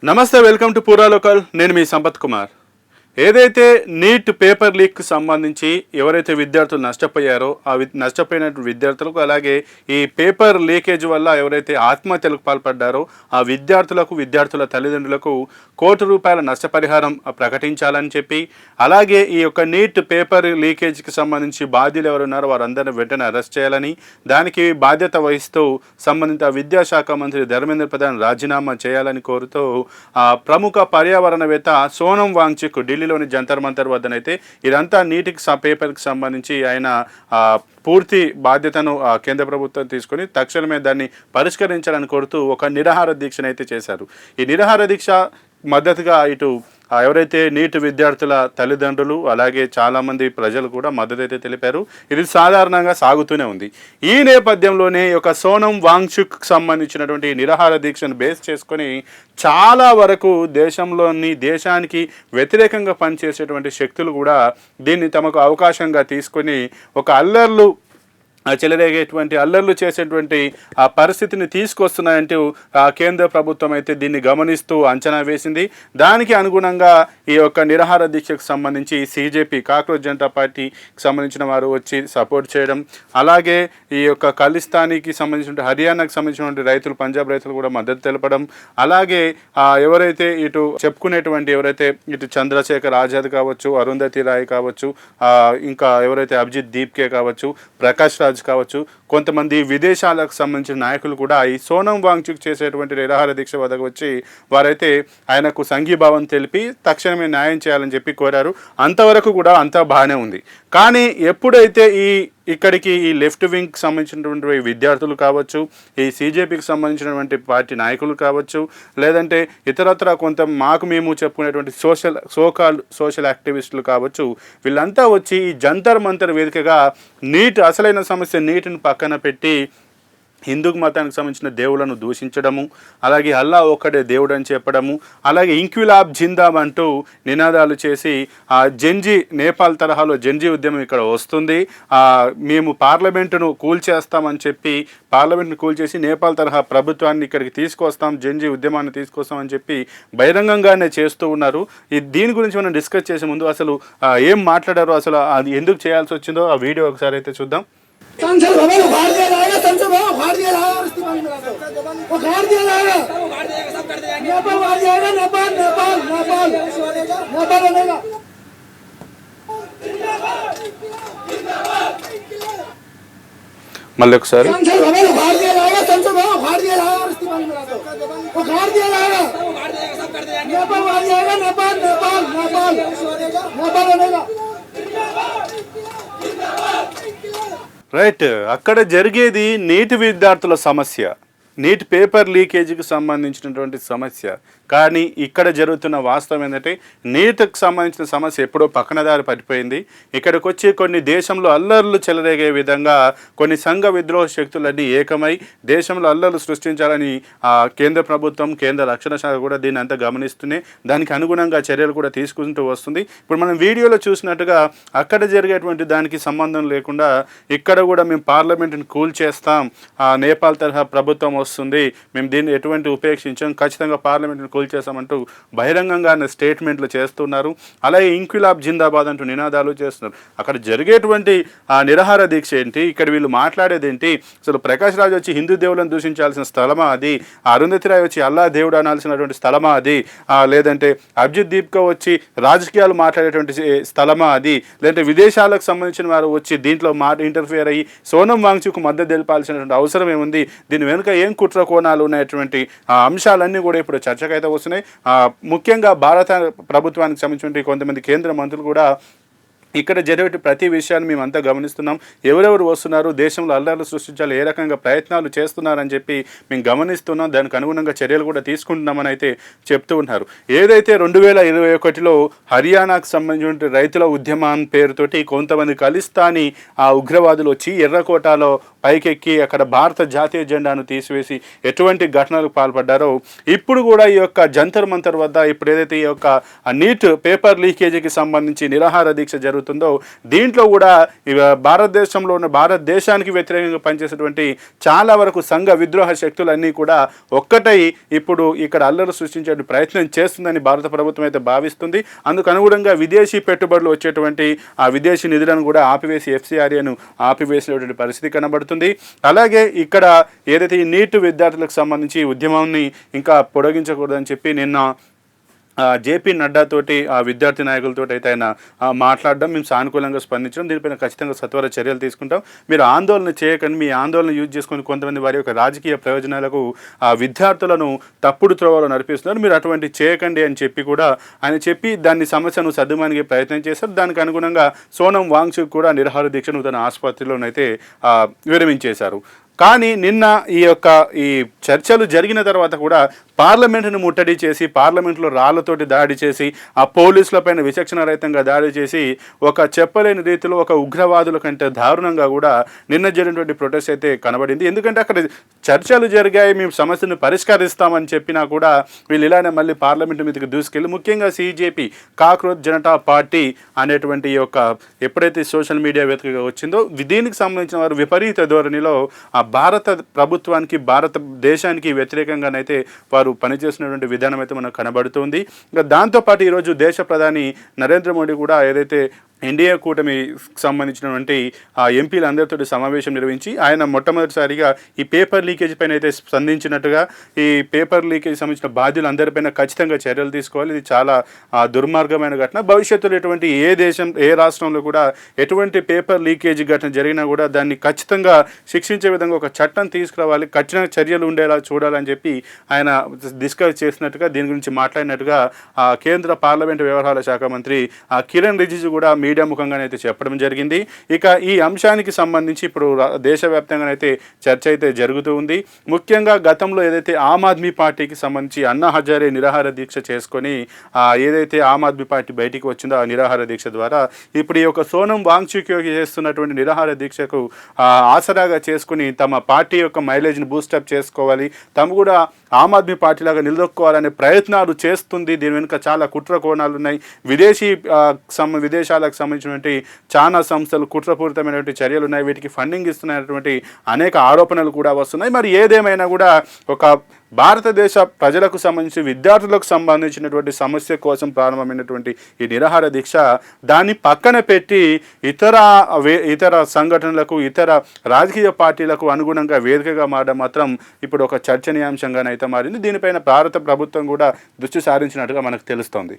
నమస్తే, welcome to పూరా local. నేను మీ సంపత్ కుమార్. ఏదైతే నీట్ పేపర్ లీక్ సంబంధించి ఎవరైతే విద్యార్థులు నష్టపోయారో ఆ నష్టపోయినటువంటి విద్యార్థులకు, అలాగే ఈ పేపర్ లీకేజ్ వల్ల ఎవరైతే ఆత్మహత్యలకు పాల్పడ్డారో ఆ విద్యార్థుల తల్లిదండ్రులకు ₹1,00,00,000 నష్టపరిహారం ప్రకటించాలని చెప్పి, అలాగే ఈ యొక్క నీట్ పేపర్ లీకేజ్కి సంబంధించి బాధ్యులు ఎవరున్నారో వారందరినీ వెంటనే అరెస్ట్ చేయాలని, దానికి బాధ్యత వహిస్తూ సంబంధిత విద్యాశాఖ మంత్రి ధర్మేంద్ర ప్రధాన్ రాజీనామా చేయాలని కోరుతూ ప్రముఖ పర్యావరణవేత్త సోనం వాంగ్చుక్ ఢిల్లీలోని జంతర్ మంతర్ వద్దనైతే ఇదంతా నీటికి పేపర్కి సంబంధించి ఆయన పూర్తి బాధ్యతను కేంద్ర ప్రభుత్వం తీసుకొని తక్షణమే దాన్ని పరిష్కరించాలని కోరుతూ ఒక నిరాహార దీక్షనైతే చేశారు. ఈ నిరాహార దీక్ష మద్దతుగా ఇటు ఎవరైతే నీట్ విద్యార్థుల తల్లిదండ్రులు, అలాగే చాలామంది ప్రజలు కూడా మద్దతు అయితే తెలిపారు. ఇది సాధారణంగా సాగుతూనే ఉంది. ఈ నేపథ్యంలోనే ఒక సోనం వాంగ్చుక్ సంబంధించినటువంటి నిరాహార దీక్షను బేస్ చేసుకొని చాలా వరకు దేశానికి వ్యతిరేకంగా పనిచేసేటువంటి శక్తులు కూడా దీన్ని తమకు అవకాశంగా తీసుకొని ఒక అల్లర్లు చేసేటువంటి ఆ పరిస్థితిని తీసుకొస్తున్నాయంటూ కేంద్ర ప్రభుత్వం అయితే దీన్ని గమనిస్తూ అంచనా వేసింది. దానికి అనుగుణంగా ఈ యొక్క నిరాహార దీక్షకు సంబంధించి CJP కాక్రోచ్ జనతా పార్టీకి సంబంధించిన వారు వచ్చి సపోర్ట్ చేయడం, అలాగే ఈ యొక్క ఖలిస్తానీకి సంబంధించిన హర్యానాకి సంబంధించినటువంటి రైతులు, పంజాబ్ రైతులు కూడా మద్దతు తెలపడం, అలాగే ఎవరైతే ఎవరైతే ఇటు చంద్రశేఖర్ ఆజాద్ కావచ్చు, అరుంధతి రాయ్ కావచ్చు, ఇంకా ఎవరైతే అభిజిత్ దీప్కే కావచ్చు, ప్రకాష్ రాజ్ కావచ్చు, కొంతమంది విదేశాలకు సంబంధించిన నాయకులు కూడా ఈ సోనం వాంగ్చుక్ చేసేటువంటి నిరాహార దీక్ష వద్దకు వచ్చి వారైతే ఆయనకు సంఘీభావం తెలిపి తక్షణమే న్యాయం చేయాలని చెప్పి కోరారు. అంతవరకు కూడా అంతా బాగానే ఉంది. కానీ ఎప్పుడైతే ఇక్కడికి ఈ లెఫ్ట్ వింగ్కి సంబంధించినటువంటి విద్యార్థులు కావచ్చు, ఈ CJPకి సంబంధించినటువంటి పార్టీ నాయకులు కావచ్చు, లేదంటే ఇతరత్ర మేము చెప్పుకునేటువంటి సోషల్ యాక్టివిస్టులు కావచ్చు, వీళ్ళంతా వచ్చి ఈ జంతర్ మంతర్ వేదికగా అసలైన సమస్య నీటిని పక్కన పెట్టి హిందూ మతానికి సంబంధించిన దేవులను దూషించడము, అలాగే అల్లా ఒక్కడే దేవుడు అని చెప్పడము, అలాగే ఇంక్విలాబ్ జిందాబ్ అంటూ నినాదాలు చేసి నేపాల్ తరహాలో జెంజీ ఉద్యమం ఇక్కడ వస్తుంది, మేము పార్లమెంటును కూల్చేస్తామని చెప్పి పార్లమెంట్ను కూల్చేసి నేపాల్ తరహా ప్రభుత్వాన్ని ఇక్కడికి తీసుకొస్తాం, జెంజీ ఉద్యమాన్ని తీసుకొస్తామని చెప్పి బహిరంగంగానే చేస్తూ ఉన్నారు. దీని గురించి మనం డిస్కస్ చేసే ముందు అసలు ఏం మాట్లాడారో, అసలు అది ఎందుకు చేయాల్సి వచ్చిందో ఆ వీడియో ఒకసారి అయితే చూద్దాం. संसद भवन उखाड़ दिया जाएगा, संसद भवन उखाड़ दिया जाएगा, इस्तेमाल में उखाड़ दिया जाएगा, नेपाल उखाड़ जाएगा, नेपाल बनेगा। మళ్ళీ ఒకసారి संसद भवन उखाड़ दिया जाएगा, संसद भवन उखाड़ दिया जाएगा, इस्तेमाल में उखाड़ दिया जाएगा, नेपाल उखाड़ जाएगा, नेपाल बनेगा। రైట్, అక్కడ జరిగేది నీటి విద్యార్థుల సమస్య, నీట్ పేపర్ లీకేజీకి సంబంధించినటువంటి సమస్య. కానీ ఇక్కడ జరుగుతున్న వాస్తవం ఏంటంటే నీట్కి సంబంధించిన సమస్య ఎప్పుడో పక్కనదారి పడిపోయింది. ఇక్కడికి వచ్చి కొన్ని దేశంలో అల్లర్లు చెలరేగే విధంగా కొన్ని సంఘ విద్రోహ శక్తులన్నీ ఏకమై దేశంలో అల్లర్లు సృష్టించాలని కేంద్ర ప్రభుత్వం, కేంద్ర రక్షణ శాఖ కూడా దీన్ని అంతా గమనిస్తూనే దానికి అనుగుణంగా చర్యలు కూడా తీసుకుంటూ వస్తుంది. ఇప్పుడు మనం వీడియోలో చూసినట్టుగా అక్కడ జరిగేటువంటి దానికి సంబంధం లేకుండా ఇక్కడ కూడా మేము పార్లమెంట్ని కూల్చేస్తాం, నేపాల్ తరహా ప్రభుత్వం వస్తుంది, మేము దీన్ని ఎటువంటి ఉపేక్షించాం, ఖచ్చితంగా పార్లమెంట్ని కూల్చేస్తామంటూ బహిరంగంగా స్టేట్మెంట్లు చేస్తున్నారు. అలాగే ఇంక్విలాబ్ జిందాబాద్ అంటూ నినాదాలు చేస్తున్నారు. అక్కడ జరిగేటువంటి నిరాహార దీక్ష ఏంటి, ఇక్కడ వీళ్ళు మాట్లాడేది ఏంటి, అసలు ప్రకాష్ రాజ్ వచ్చి హిందూ దేవులను దూషించాల్సిన స్థలమా అది, అరుంధతి రాయ్ వచ్చి అల్లా దేవుడు అనాల్సినటువంటి స్థలమా అది, లేదంటే అభిజిత్ దీప్కో వచ్చి రాజకీయాలు మాట్లాడేటువంటి స్థలమా అది, లేదంటే విదేశాలకు సంబంధించిన వారు వచ్చి దీంట్లో ఇంటర్ఫియర్ అయ్యి సోనం వాంగ్చుక్ మద్దతు తెలిపాల్సినటువంటి అవసరం ఏముంది, దీని వెనుక ఏం కుట్ర కోణాలు ఉన్నటువంటి అంశాలన్నీ కూడా ఇప్పుడు చర్చకైతే వస్తున్నాయి. ముఖ్యంగా భారత ప్రభుత్వానికి సంబంధించిన కొంతమంది కేంద్ర మంత్రులు కూడా ఇక్కడ జరిగే ప్రతి విషయాన్ని మేమంతా గమనిస్తున్నాం, ఎవరెవరు వస్తున్నారు, దేశంలో అల్లర్లు సృష్టించాలి, ఏ రకంగా ప్రయత్నాలు చేస్తున్నారని చెప్పి మేము గమనిస్తున్నాం, దానికి అనుగుణంగా చర్యలు కూడా తీసుకుంటున్నామని అయితే చెప్తూ ఉన్నారు. ఏదైతే 2021లో హర్యానాకు సంబంధించిన రైతుల ఉద్యమం పేరుతోటి కొంతమంది ఖలిస్తానీ ఉగ్రవాదులు వచ్చి ఎర్రకోటలో పైకెక్కి అక్కడ భారత జాతీయ జెండాను తీసివేసి ఎటువంటి ఘటనలకు పాల్పడ్డారో, ఇప్పుడు కూడా ఈ యొక్క జంతర్ మంతర్ వద్ద ఇప్పుడు ఏదైతే ఈ యొక్క నీట్ పేపర్ లీకేజీకి సంబంధించి నిరాహార దీక్ష జరుగుతుందో దీంట్లో కూడా భారతదేశంలో ఉన్న భారతదేశానికి వ్యతిరేకంగా పనిచేసేటువంటి చాలా వరకు సంఘ విద్రోహ శక్తులన్నీ కూడా ఒక్కటై ఇప్పుడు ఇక్కడ అల్లరి సృష్టించే ప్రయత్నం చేస్తుందని భారత ప్రభుత్వం అయితే భావిస్తుంది. అందుకు అనుగుణంగా విదేశీ పెట్టుబడులు వచ్చేటువంటి ఆ విదేశీ నిధులను కూడా ఆపివేసి FCRAను ఆపివేసినటువంటి పరిస్థితి కనబడుతుంది. అలాగే ఇక్కడ ఏదైతే ఈ నీట్ విద్యార్థులకు సంబంధించి ఉద్యమాన్ని ఇంకా పొడిగించకూడదని చెప్పి నిన్న JP నడ్డా తోటి ఆ విద్యార్థి నాయకులతో అయితే ఆయన మాట్లాడడం, మేము సానుకూలంగా స్పందించడం, దీనిపైన ఖచ్చితంగా సత్వర చర్యలు తీసుకుంటాం, మీరు ఆందోళన చేయకండి, మీ ఆందోళన యూజ్ చేసుకొని కొంతమంది వారి యొక్క రాజకీయ ప్రయోజనాలకు ఆ విద్యార్థులను తప్పుడు త్రోవలో నడిపిస్తున్నారు, మీరు అటువంటి చేయకండి అని చెప్పి కూడా ఆయన చెప్పి దాన్ని సమస్యను సర్దుమణిగే ప్రయత్నం చేశారు. దానికి అనుగుణంగా సోనం వాంగ్చుక్ కూడా నిరాహార దీక్షను తన ఆసుపత్రిలోనైతే విరమించేశారు. కానీ నిన్న ఈ చర్చలు జరిగిన తర్వాత కూడా పార్లమెంటును ముట్టడి చేసి పార్లమెంట్లో రాళ్లతోటి దాడి చేసి ఆ పోలీసులపైన విచక్షణారహితంగా దాడి చేసి ఒక చెప్పలేని రీతిలో ఒక ఉగ్రవాదుల కంటే దారుణంగా కూడా నిన్న జరిగినటువంటి ప్రొటెస్ట్ అయితే కనబడింది. ఎందుకంటే అక్కడ చర్చలు జరిగాయి, మేము సమస్యను పరిష్కరిస్తామని చెప్పినా కూడా వీళ్ళు ఇలానే మళ్ళీ పార్లమెంటు మీదకి దూసుకెళ్ళి ముఖ్యంగా CJP కాక్రోచ్ జనతా పార్టీ అనేటువంటి ఎప్పుడైతే సోషల్ మీడియా వేదికగా వచ్చిందో దీనికి సంబంధించిన వారు విపరీత ధోరణిలో ఆ భారత ప్రభుత్వానికి భారతదేశానికి వ్యతిరేకంగానైతే వారు పనిచేసినటువంటి విధానం అయితే మనకు కనబడుతుంది. ఇంకా దాంతోపాటు ఈరోజు దేశ ప్రధాని నరేంద్ర మోడీ కూడా ఏదైతే ఎన్డీఏ కూటమికి సంబంధించినటువంటి ఆ ఎంపీలందరితో సమావేశం నిర్వహించి ఆయన మొట్టమొదటిసారిగా ఈ పేపర్ లీకేజ్ పైన అయితే స్పందించినట్టుగా, ఈ పేపర్ లీకేజ్ సంబంధించిన బాధ్యులందరిపైన ఖచ్చితంగా చర్యలు తీసుకోవాలి, ఇది చాలా దుర్మార్గమైన ఘటన, భవిష్యత్తులో ఎటువంటి ఏ రాష్ట్రంలో కూడా ఎటువంటి పేపర్ లీకేజ్ ఘటన జరిగినా కూడా దాన్ని ఖచ్చితంగా శిక్షించే విధంగా ఒక చట్టం తీసుకురావాలి, కఠిన చర్యలు ఉండేలా చూడాలని చెప్పి ఆయన డిస్కస్ చేసినట్టుగా, దీని గురించి మాట్లాడినట్టుగా కేంద్ర పార్లమెంటు వ్యవహారాల శాఖ మంత్రి కిరణ్ రిజిజు కూడా మీడియా ముఖంగానైతే చెప్పడం జరిగింది. ఇక ఈ అంశానికి సంబంధించి ఇప్పుడు దేశవ్యాప్తంగానైతే చర్చ అయితే జరుగుతూ ఉంది. ముఖ్యంగా గతంలో ఏదైతే ఆమ్ ఆద్మీ పార్టీకి సంబంధించి అన్నా హజారే నిరాహార దీక్ష చేసుకొని ఏదైతే ఆమ్ ఆద్మీ పార్టీ బయటికి వచ్చిందో ఆ నిరాహార దీక్ష ద్వారా ఇప్పుడు ఈ యొక్క సోనం వాంగ్చుక్ చేస్తున్నటువంటి నిరాహార దీక్షకు ఆసరాగా చేసుకుని తమ పార్టీ యొక్క మైలేజ్ని బూస్టప్ చేసుకోవాలి, తమ కూడా ఆమ్ ఆద్మీ పార్టీలాగా నిలదొక్కోవాలనే ప్రయత్నాలు చేస్తుంది. దీని వెనుక చాలా కుట్ర కోణాలు ఉన్నాయి. విదేశాలకు సంబంధించినటువంటి చాలా సంస్థలు కుట్రపూరితమైనటువంటి చర్యలు ఉన్నాయి, వీటికి ఫండింగ్ ఇస్తున్నటువంటి అనేక ఆరోపణలు కూడా వస్తున్నాయి. మరి ఏదేమైనా కూడా ఒక భారతదేశ ప్రజలకు సంబంధించి విద్యార్థులకు సంబంధించినటువంటి సమస్య కోసం ప్రారంభమైనటువంటి ఈ నిరాహార దీక్ష దాన్ని పక్కన పెట్టి ఇతర సంఘటనలకు ఇతర రాజకీయ పార్టీలకు అనుగుణంగా వేదికగా మారడం మాత్రం ఇప్పుడు ఒక చర్చనీయాంశంగానైతే మారింది. దీనిపైన భారత ప్రభుత్వం కూడా దృష్టి సారించినట్టుగా మనకు తెలుస్తోంది.